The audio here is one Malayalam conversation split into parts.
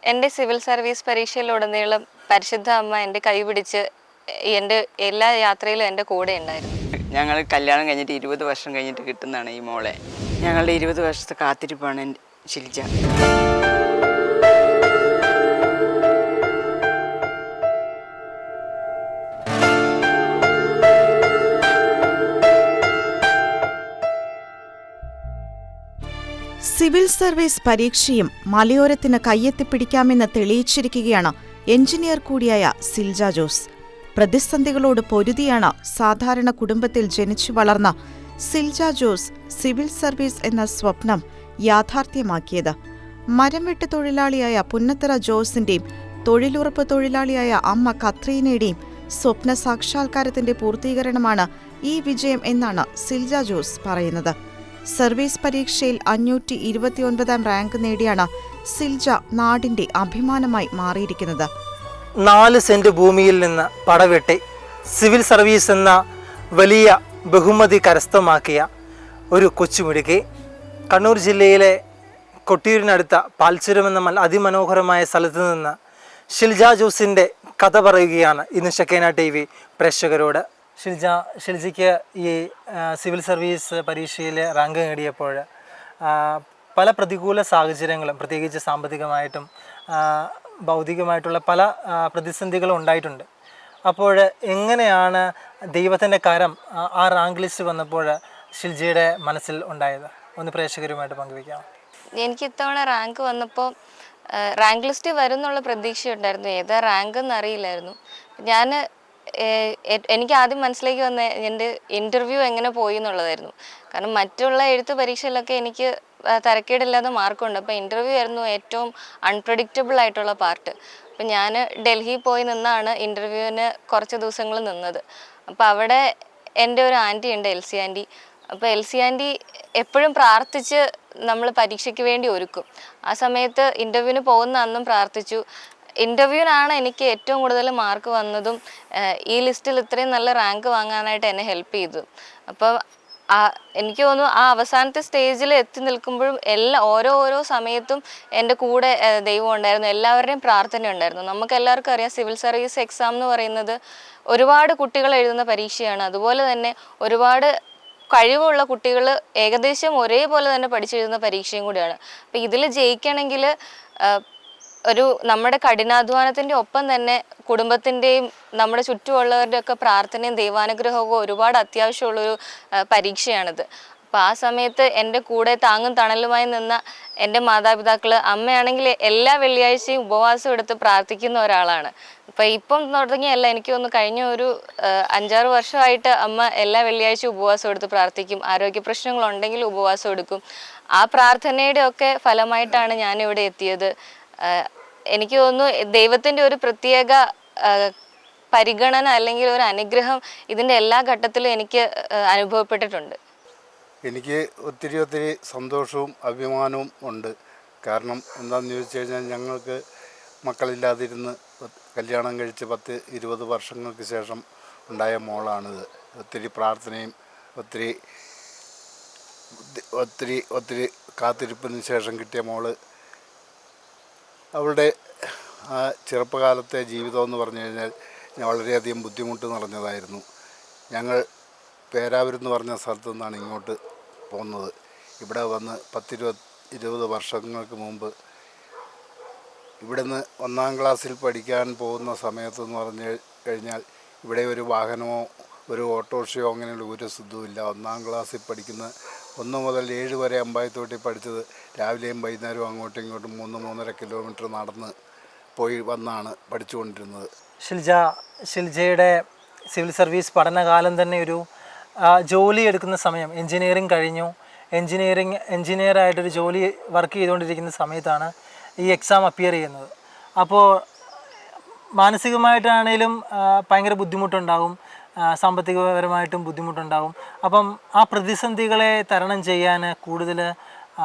എൻ്റെ സിവിൽ സർവീസ് പരീക്ഷയിലുടനീളം പരിശുദ്ധ അമ്മ എൻ്റെ കൈപിടിച്ച് എൻ്റെ എല്ലാ യാത്രയിലും എൻ്റെ കൂടെ ഉണ്ടായിരുന്നു. ഞങ്ങൾ കല്യാണം കഴിഞ്ഞിട്ട് 20 വർഷം കഴിഞ്ഞിട്ട് കിട്ടുന്നതാണ് ഈ മോളെ. ഞങ്ങളുടെ 20 വർഷത്തെ കാത്തിരിപ്പാണ് ഷിൽജ. സിവിൽ സർവീസ് പരീക്ഷയും മലയോരത്തിന് കയ്യെത്തിപ്പിടിക്കാമെന്ന് തെളിയിച്ചിരിക്കുകയാണ് എഞ്ചിനീയർ കൂടിയായ സിൽജ ജോസ്. പ്രതിസന്ധികളോട് പൊരുതിയാണ് സാധാരണ കുടുംബത്തിൽ ജനിച്ചു വളർന്ന സിൽജ ജോസ് സിവിൽ സർവീസ് എന്ന സ്വപ്നം യാഥാർത്ഥ്യമാക്കിയത്. മരംവെട്ട് തൊഴിലാളിയായ പുന്നത്തറ ജോസിന്റെയും തൊഴിലുറപ്പ് തൊഴിലാളിയായ അമ്മ കത്രീനയുടെയും സ്വപ്ന സാക്ഷാത്കാരത്തിന്റെ പൂർത്തീകരണമാണ് ഈ വിജയം എന്നാണ് സിൽജ ജോസ് പറയുന്നത്. സർവീസ് പരീക്ഷയിൽ 529 റാങ്ക് നേടിയാണ് സിൽജ നാടിന്റെ അഭിമാനമായി മാറിയിരിക്കുന്നത്. 4 സെന്റ് ഭൂമിയിൽ നിന്ന് പടവെട്ടി സിവിൽ സർവീസ് എന്ന വലിയ ബഹുമതി കരസ്ഥമാക്കിയ ഒരു കൊച്ചുമിടുക്കി കണ്ണൂർ ജില്ലയിലെ കൊട്ടിയൂരിനടുത്ത പാൽച്ചുരം എന്ന അതിമനോഹരമായ സ്ഥലത്ത് നിന്ന് ഷിൽജ ജോസിൻ്റെ കഥ പറയുകയാണ് ഇന്ന് ഷെക്കേന TV പ്രേക്ഷകരോട്. ഷിൽജയ്ക്ക് ഈ സിവിൽ സർവീസ് പരീക്ഷയിൽ റാങ്ക് നേടിയപ്പോൾ പല പ്രതികൂല സാഹചര്യങ്ങളും, പ്രത്യേകിച്ച് സാമ്പത്തികമായിട്ടും ഭൗതികമായിട്ടുള്ള പല പ്രതിസന്ധികളും ഉണ്ടായിട്ടുണ്ട്. അപ്പോൾ എങ്ങനെയാണ് ദൈവത്തിൻ്റെ കരം ആ റാങ്ക് ലിസ്റ്റ് വന്നപ്പോൾ ഷിൽജയുടെ മനസ്സിൽ ഉണ്ടായത്? ഒന്ന് പ്രേക്ഷകരുമായിട്ട് പങ്കുവയ്ക്കാം. എനിക്ക് ഇത്തവണ റാങ്ക് വന്നപ്പോൾ റാങ്ക് ലിസ്റ്റ് വരുന്നുള്ള പ്രതീക്ഷയുണ്ടായിരുന്നു. ഏതാ റാങ്ക് എന്നറിയില്ലായിരുന്നു. എനിക്ക് ആദ്യം മനസ്സിലേക്ക് വന്ന എൻ്റെ ഇൻ്റർവ്യൂ എങ്ങനെ പോയി എന്നുള്ളതായിരുന്നു. കാരണം മറ്റുള്ള എഴുത്ത് പരീക്ഷയിലൊക്കെ എനിക്ക് തരക്കേടില്ലാതെ മാർക്കുണ്ട്. അപ്പോൾ ഇൻ്റർവ്യൂ ആയിരുന്നു ഏറ്റവും അൺപ്രഡിക്റ്റബിൾ ആയിട്ടുള്ള പാർട്ട്. അപ്പം ഞാൻ ഡൽഹിയിൽ പോയി നിന്നാണ് ഇൻ്റർവ്യൂവിന് കുറച്ച് ദിവസങ്ങൾ നിന്നത്. അപ്പോൾ അവിടെ എൻ്റെ ഒരു ആൻറ്റി ഉണ്ട്, എൽസി ആൻറ്റി. അപ്പോൾ എൽസി ആൻറ്റി എപ്പോഴും പ്രാർത്ഥിച്ച് നമ്മൾ പരീക്ഷയ്ക്ക് വേണ്ടി ഒരുക്കും. ആ സമയത്ത് ഇൻ്റർവ്യൂവിന് പോകുന്ന അന്നും പ്രാർത്ഥിച്ചു. ഇൻ്റർവ്യൂവിനാണ് എനിക്ക് ഏറ്റവും കൂടുതൽ മാർക്ക് വന്നതും ഈ ലിസ്റ്റിൽ ഇത്രയും നല്ല റാങ്ക് വാങ്ങാനായിട്ട് എന്നെ ഹെൽപ്പ് ചെയ്തു. അപ്പം എനിക്ക് തോന്നുന്നു ആ അവസാനത്തെ സ്റ്റേജിൽ എത്തി നിൽക്കുമ്പോഴും ഓരോ സമയത്തും എൻ്റെ കൂടെ ദൈവം ഉണ്ടായിരുന്നു. എല്ലാവരുടെയും പ്രാർത്ഥന ഉണ്ടായിരുന്നു. നമുക്ക് എല്ലാവർക്കും അറിയാം, സിവിൽ സർവീസ് എക്സാം എന്ന് പറയുന്നത് ഒരുപാട് കുട്ടികൾ എഴുതുന്ന പരീക്ഷയാണ്. അതുപോലെ തന്നെ ഒരുപാട് കഴിവുള്ള കുട്ടികൾ ഏകദേശം ഒരേപോലെ തന്നെ പഠിച്ചെഴുതുന്ന പരീക്ഷയും കൂടിയാണ്. അപ്പം ഇതിൽ ജയിക്കണമെങ്കിൽ നമ്മുടെ കഠിനാധ്വാനത്തിൻ്റെ ഒപ്പം തന്നെ കുടുംബത്തിൻ്റെയും നമ്മുടെ ചുറ്റുമുള്ളവരുടെ ഒക്കെ പ്രാർത്ഥനയും ദൈവാനുഗ്രഹവും ഒരുപാട് അത്യാവശ്യമുള്ളൊരു പരീക്ഷയാണിത്. അപ്പോൾ ആ സമയത്ത് എൻ്റെ കൂടെ താങ്ങും തണലുമായി നിന്ന എൻ്റെ മാതാപിതാക്കൾ, അമ്മയാണെങ്കിൽ എല്ലാ വെള്ളിയാഴ്ചയും ഉപവാസം എടുത്ത് പ്രാർത്ഥിക്കുന്ന ഒരാളാണ്. അപ്പോൾ ഇപ്പം തുടങ്ങിയല്ല, എനിക്ക് തോന്നുന്നു കഴിഞ്ഞ ഒരു 5-6 വർഷമായിട്ട് അമ്മ എല്ലാ വെള്ളിയാഴ്ചയും ഉപവാസം എടുത്ത് പ്രാർത്ഥിക്കും. ആരോഗ്യ പ്രശ്നങ്ങളുണ്ടെങ്കിൽ ഉപവാസം എടുക്കും. ആ പ്രാർത്ഥനയുടെ ഒക്കെ ഫലമായിട്ടാണ് ഞാനിവിടെ എത്തിയത്. എനിക്ക് തോന്നുന്നു ദൈവത്തിൻ്റെ ഒരു പ്രത്യേക പരിഗണന അല്ലെങ്കിൽ ഒരു അനുഗ്രഹം ഇതിൻ്റെ എല്ലാ ഘട്ടത്തിലും എനിക്ക് അനുഭവപ്പെട്ടിട്ടുണ്ട്. എനിക്ക് ഒത്തിരി സന്തോഷവും അഭിമാനവും ഉണ്ട്. കാരണം എന്താണെന്ന് ചോദിച്ചു കഴിഞ്ഞാൽ, ഞങ്ങൾക്ക് മക്കളില്ലാതിരുന്ന് കല്യാണം കഴിച്ച് 10-20 വർഷങ്ങൾക്ക് ശേഷം ഉണ്ടായ മോളാണിത്. ഒത്തിരി പ്രാർത്ഥനയും ഒത്തിരി കാത്തിരിപ്പിന് ശേഷം കിട്ടിയ മോള്. അവളുടെ ആ ചെറുപ്പകാലത്തെ ജീവിതം എന്ന് പറഞ്ഞു കഴിഞ്ഞാൽ വളരെയധികം ബുദ്ധിമുട്ട് നിറഞ്ഞതായിരുന്നു. ഞങ്ങൾ പേരാവൂരെന്ന് പറഞ്ഞ സ്ഥലത്തു നിന്നാണ് ഇങ്ങോട്ട് പോകുന്നത്. ഇവിടെ വന്ന് 10-20 വർഷങ്ങൾക്ക് മുമ്പ് ഇവിടുന്ന് 1-ാം ക്ലാസ്സിൽ പഠിക്കാൻ പോകുന്ന സമയത്തെന്ന് പറഞ്ഞു കഴിഞ്ഞാൽ ഇവിടെ ഒരു വാഹനമോ ഒരു ഓട്ടോറിക്ഷയോ അങ്ങനെയുള്ള ഒരു സുഖവുമില്ല. 1-ാം ക്ലാസ്സിൽ പഠിക്കുന്ന 1 മുതൽ 7 വരെ അമ്പായത്തോട്ടിൽ പഠിച്ചത് രാവിലെയും വൈകുന്നേരവും അങ്ങോട്ടും ഇങ്ങോട്ടും 3-3.5 കിലോമീറ്റർ നടന്ന് പോയി വന്നാണ് പഠിച്ചുകൊണ്ടിരുന്നത്. ഷിൽജയുടെ സിവിൽ സർവീസ് പഠനകാലം തന്നെ ഒരു ജോലി എടുക്കുന്ന സമയം, എൻജിനീയറിങ് കഴിഞ്ഞു. എൻജിനീയറായിട്ടൊരു ജോലി വർക്ക് ചെയ്തുകൊണ്ടിരിക്കുന്ന സമയത്താണ് ഈ എക്സാം അപ്പിയർ ചെയ്യുന്നത്. അപ്പോൾ മാനസികമായിട്ടാണേലും ഭയങ്കര ബുദ്ധിമുട്ടുണ്ടാകും, സാമ്പത്തികപരമായിട്ടും ബുദ്ധിമുട്ടുണ്ടാകും. അപ്പം ആ പ്രതിസന്ധികളെ തരണം ചെയ്യാൻ കൂടുതൽ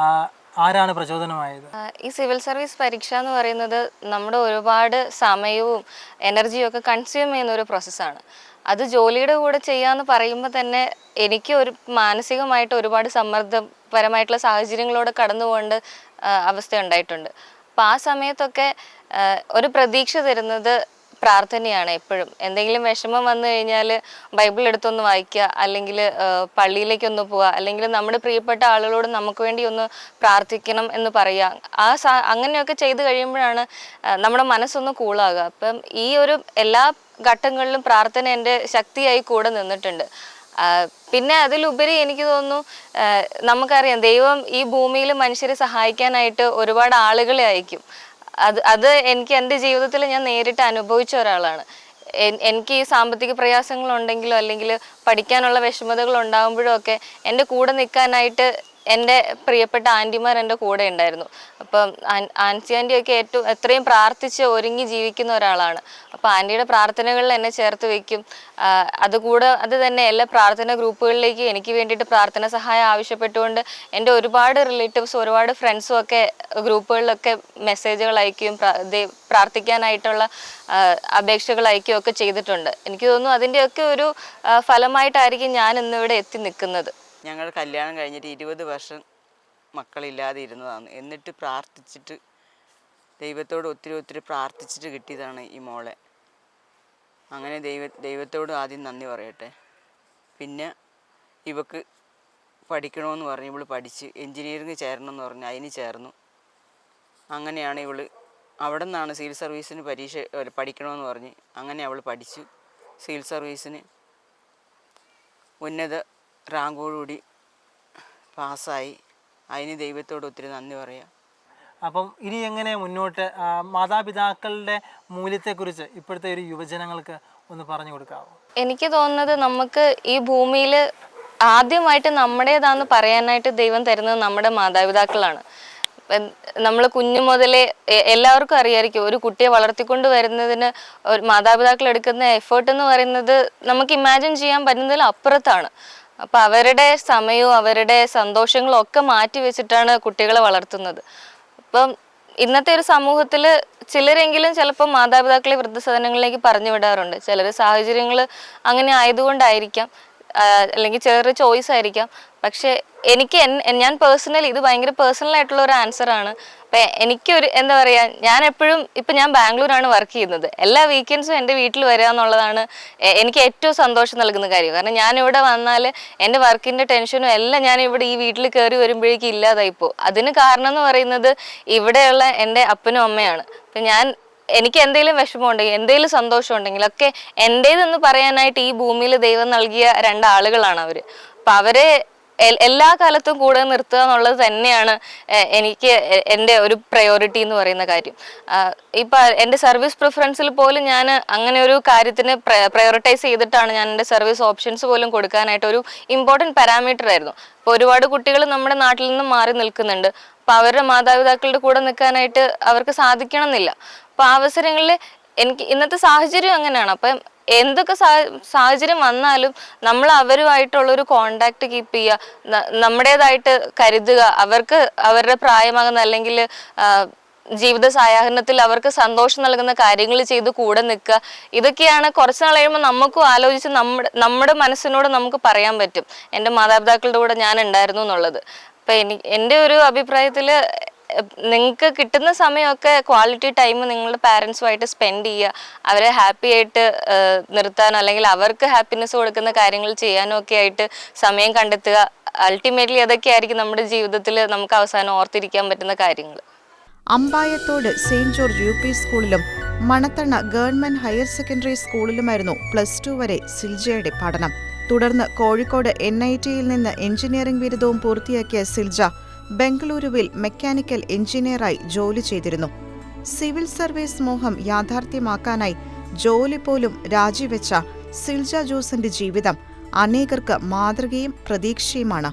ആരാണ് പ്രചോദനമായത്? ഈ സിവിൽ സർവീസ് പരീക്ഷ എന്ന് പറയുന്നത് നമ്മുടെ ഒരുപാട് സമയവും എനർജിയും ഒക്കെ കൺസ്യൂം ചെയ്യുന്ന ഒരു പ്രോസസ്സാണ്. അത് ജോലിയുടെ കൂടെ ചെയ്യാന്ന് പറയുമ്പോൾ തന്നെ എനിക്ക് ഒരു മാനസികമായിട്ട് ഒരുപാട് സമ്മർദ്ദപരമായിട്ടുള്ള സാഹചര്യങ്ങളോടെ കടന്നു പോകേണ്ട അവസ്ഥ ഉണ്ടായിട്ടുണ്ട്. അപ്പം ആ സമയത്തൊക്കെ ഒരു പ്രതീക്ഷ തരുന്നത് പ്രാർത്ഥനയാണ് എപ്പോഴും. എന്തെങ്കിലും വിഷമം വന്നു കഴിഞ്ഞാൽ ബൈബിൾ എടുത്തൊന്ന് വായിക്കുക, അല്ലെങ്കിൽ പള്ളിയിലേക്കൊന്ന് പോവുക, അല്ലെങ്കിൽ നമ്മുടെ പ്രിയപ്പെട്ട ആളുകളോട് നമുക്ക് വേണ്ടി ഒന്ന് പ്രാർത്ഥിക്കണം എന്ന് പറയുക. അങ്ങനെയൊക്കെ ചെയ്ത് കഴിയുമ്പോഴാണ് നമ്മുടെ മനസ്സൊന്ന് കൂളാകുക. അപ്പം ഈ ഒരു എല്ലാ ഘട്ടങ്ങളിലും പ്രാർത്ഥന എൻ്റെ ശക്തിയായി കൂടെ നിന്നിട്ടുണ്ട്. പിന്നെ അതിലുപരി എനിക്ക് തോന്നുന്നു, നമുക്കറിയാം ദൈവം ഈ ഭൂമിയിൽ മനുഷ്യരെ സഹായിക്കാനായിട്ട് ഒരുപാട് ആളുകളെ അയക്കും. അത് എനിക്ക് എൻ്റെ ജീവിതത്തിൽ ഞാൻ നേരിട്ട് അനുഭവിച്ച ഒരാളാണ്. എനിക്ക് ഈ സാമ്പത്തിക പ്രയാസങ്ങളുണ്ടെങ്കിലോ അല്ലെങ്കിൽ പഠിക്കാനുള്ള വിഷമതകൾ ഉണ്ടാകുമ്പോഴും ഒക്കെ എൻ്റെ കൂടെ നിൽക്കാനായിട്ട് എൻ്റെ പ്രിയപ്പെട്ട ആൻറ്റിമാർ എൻ്റെ കൂടെ ഉണ്ടായിരുന്നു. അപ്പം ആൻറ്റിയൊക്കെ എത്രയും പ്രാർത്ഥിച്ച് ഒരുങ്ങി ജീവിക്കുന്ന ഒരാളാണ്. അപ്പോൾ ആൻറ്റിയുടെ പ്രാർത്ഥനകളിൽ എന്നെ ചേർത്ത് വയ്ക്കും. അത് തന്നെ എല്ലാ പ്രാർത്ഥന ഗ്രൂപ്പുകളിലേക്ക് എനിക്ക് വേണ്ടിയിട്ട് പ്രാർത്ഥന സഹായം ആവശ്യപ്പെട്ടുകൊണ്ട് എൻ്റെ ഒരുപാട് റിലേറ്റീവ്സും ഒരുപാട് ഫ്രണ്ട്സും ഒക്കെ ഗ്രൂപ്പുകളിലൊക്കെ മെസ്സേജുകൾ അയക്കുകയും പ്രാർത്ഥിക്കാനായിട്ടുള്ള അപേക്ഷകൾ അയക്കുകയും ഒക്കെ ചെയ്തിട്ടുണ്ട്. എനിക്ക് തോന്നുന്നു അതിൻ്റെയൊക്കെ ഒരു ഫലമായിട്ടായിരിക്കും ഞാൻ ഇന്നിവിടെ എത്തി നിൽക്കുന്നത്. ഞങ്ങൾ കല്യാണം കഴിഞ്ഞിട്ട് 20 വർഷം മക്കളില്ലാതെ ഇരുന്നതാണ്. എന്നിട്ട് പ്രാർത്ഥിച്ചിട്ട് ദൈവത്തോട് ഒത്തിരി പ്രാർത്ഥിച്ചിട്ട് കിട്ടിയതാണ് ഈ മോളെ. അങ്ങനെ ദൈവത്തോട് ആദ്യം നന്ദി പറയട്ടെ. പിന്നെ ഇവക്ക് പഠിക്കണമെന്ന് പറഞ്ഞ് ഇവൾ പഠിച്ച് എൻജിനീയറിംഗ് ചേരണമെന്ന് പറഞ്ഞ് അതിന് ചേർന്നു. അങ്ങനെയാണ് ഇവൾ അവിടെ നിന്നാണ് സിവിൽ സർവീസിന് പഠിക്കണമെന്ന് പറഞ്ഞ് അങ്ങനെ അവൾ പഠിച്ചു. സിവിൽ സർവീസിന് ഉന്നത റാങ്കോടുകൂടി പാസ്സായി. അതിന് ദൈവത്തോട് ഒത്തിരി നന്ദി പറയാം. അപ്പം ഇനി എങ്ങനെ മുന്നോട്ട് മാതാപിതാക്കളുടെ മൂല്യത്തെക്കുറിച്ച് ഇപ്പോഴത്തെ ഒരു യുവജനങ്ങൾക്ക് ഒന്ന് പറഞ്ഞു കൊടുക്കാമോ? എനിക്ക് തോന്നുന്നത് നമുക്ക് ഈ ഭൂമിയിൽ ആദ്യമായിട്ട് നമ്മുടേതാന്ന് പറയാനായിട്ട് ദൈവം തരുന്നത് നമ്മുടെ മാതാപിതാക്കളാണ്. നമ്മൾ കുഞ്ഞു മുതലേ എല്ലാവർക്കും അറിയാമായിരിക്കും, ഒരു കുട്ടിയെ വളർത്തിക്കൊണ്ട് വരുന്നതിന് ഒരു മാതാപിതാക്കൾ എടുക്കുന്ന എഫേർട്ട് എന്ന് പറയുന്നത് നമുക്ക് ഇമാജിൻ ചെയ്യാൻ പറ്റുന്നതിൽ അപ്പുറത്താണ്. അപ്പം അവരുടെ സമയവും അവരുടെ സന്തോഷങ്ങളും ഒക്കെ മാറ്റി വെച്ചിട്ടാണ് കുട്ടികളെ വളർത്തുന്നത്. അപ്പം ഇന്നത്തെ ഒരു സമൂഹത്തിൽ ചിലരെങ്കിലും ചിലപ്പോൾ മാതാപിതാക്കളെ വൃദ്ധസദനങ്ങളിലേക്ക് പറഞ്ഞു വിടാറുണ്ട്. ചിലർ സാഹചര്യങ്ങൾ അങ്ങനെ ആയതുകൊണ്ടായിരിക്കാം, അല്ലെങ്കിൽ ചിലർ ചോയ്സ് ആയിരിക്കാം. പക്ഷെ ഞാൻ പേഴ്സണലി ഇത് ഭയങ്കര പേഴ്സണലായിട്ടുള്ള ഒരു ആൻസറാണ്. അപ്പം എനിക്കൊരു എന്താ പറയുക, ഞാൻ എപ്പോഴും ഞാൻ ബാംഗ്ലൂരാണ് വർക്ക് ചെയ്യുന്നത്. എല്ലാ വീക്കെൻഡ്സും എൻ്റെ വീട്ടിൽ വരിക എന്നുള്ളതാണ് എനിക്ക് ഏറ്റവും സന്തോഷം നൽകുന്ന കാര്യം. കാരണം ഞാനിവിടെ വന്നാൽ എൻ്റെ വർക്കിൻ്റെ ടെൻഷനും എല്ലാം ഞാൻ ഇവിടെ ഈ വീട്ടിൽ കയറി വരുമ്പോഴേക്കും ഇല്ലാതായിപ്പോൾ. അതിന് കാരണം എന്ന് പറയുന്നത് ഇവിടെയുള്ള എൻ്റെ അപ്പനും അമ്മയാണ്. അപ്പം എനിക്ക് എന്തെങ്കിലും വിഷമമുണ്ടെങ്കിൽ എന്തെങ്കിലും സന്തോഷം ഉണ്ടെങ്കിൽ ഒക്കെ എൻ്റേതെന്ന് പറയാനായിട്ട് ഈ ഭൂമിയിൽ ദൈവം നൽകിയ 2 ആളുകളാണ് അവർ. അപ്പം അവരെ എല്ലാ കാലത്തും കൂടെ നിർത്തുക എന്നുള്ളത് തന്നെയാണ് എനിക്ക് എൻ്റെ ഒരു പ്രയോറിറ്റി എന്ന് പറയുന്ന കാര്യം. ഇപ്പം എൻ്റെ സർവീസ് പ്രിഫറൻസിൽ പോലും ഞാൻ അങ്ങനെ ഒരു കാര്യത്തിന് പ്രയോറിറ്റൈസ് ചെയ്തിട്ടാണ് ഞാൻ എൻ്റെ സർവീസ് ഓപ്ഷൻസ് പോലും കൊടുക്കാനായിട്ട് ഒരു ഇമ്പോർട്ടൻറ്റ് പാരാമീറ്റർ ആയിരുന്നു. അപ്പോൾ ഒരുപാട് കുട്ടികൾ നമ്മുടെ നാട്ടിൽ നിന്ന് മാറി നിൽക്കുന്നുണ്ട്. അപ്പം അവരുടെ മാതാപിതാക്കളുടെ കൂടെ നിൽക്കാനായിട്ട് അവർക്ക് സാധിക്കണം എന്നില്ല. അപ്പം ആ അവസരങ്ങളിൽ ഇന്നത്തെ സാഹചര്യം അങ്ങനെയാണ്. അപ്പം എന്തൊക്കെ സാഹചര്യം വന്നാലും നമ്മൾ അവരുമായിട്ടുള്ളൊരു കോണ്ടാക്ട് കീപ്പ് ചെയ്യുക, നമ്മുടേതായിട്ട് കരുതുക, അവർക്ക് അവരുടെ പ്രായമാകുന്ന അല്ലെങ്കിൽ ജീവിത സായാഹ്നത്തിൽ അവർക്ക് സന്തോഷം നൽകുന്ന കാര്യങ്ങൾ ചെയ്ത് കൂടെ നിൽക്കുക. ഇതൊക്കെയാണ് കുറച്ച് നാൾ കഴിയുമ്പോൾ നമുക്കും ആലോചിച്ച് നമ്മുടെ മനസ്സിനോട് നമുക്ക് പറയാൻ പറ്റും, എൻ്റെ മാതാപിതാക്കളുടെ കൂടെ ഞാൻ ഉണ്ടായിരുന്നു എന്നുള്ളത്. അപ്പം എൻ്റെ ഒരു അഭിപ്രായത്തിൽ നിങ്ങൾക്ക് കിട്ടുന്ന സമയമൊക്കെ ക്വാളിറ്റി ടൈം നിങ്ങളുടെ പാരൻസുമായിട്ട് സ്പെൻഡ് ചെയ്യുക, അവരെ ഹാപ്പി ആയിട്ട് നിർത്താനോ അല്ലെങ്കിൽ അവർക്ക് ഹാപ്പിനെസ് കൊടുക്കുന്ന കാര്യങ്ങൾ ചെയ്യാനോ ഒക്കെ ആയിട്ട് സമയം കണ്ടെത്തുക. അൾട്ടിമേറ്റ്ലി അതൊക്കെ ആയിരിക്കും നമ്മുടെ ജീവിതത്തിൽ നമുക്ക് അവസാനം ഓർത്തിരിക്കാൻ പറ്റുന്ന കാര്യങ്ങൾ. അമ്പായത്തോട് സെയിന്റ് ജോർജ് UP സ്കൂളിലും മണത്തണ ഗവൺമെന്റ് ഹയർ സെക്കൻഡറി സ്കൂളിലുമായിരുന്നു +2 വരെ സിൽജയുടെ പഠനം. തുടർന്ന് കോഴിക്കോട് NITയിൽ നിന്ന് എഞ്ചിനീയറിംഗ് ബിരുദവും പൂർത്തിയാക്കിയ സിൽജ ബംഗളൂരുവിൽ മെക്കാനിക്കൽ എഞ്ചിനീയറായി ജോലി ചെയ്തിരുന്നു. സിവിൽ സർവീസ് മോഹം യാഥാർത്ഥ്യമാക്കാനായി ജോലി പോലും രാജിവെച്ച സിൽജ ജോസിന്റെ ജീവിതം അനേകർക്ക് മാതൃകയും പ്രതീക്ഷയുമാണ്.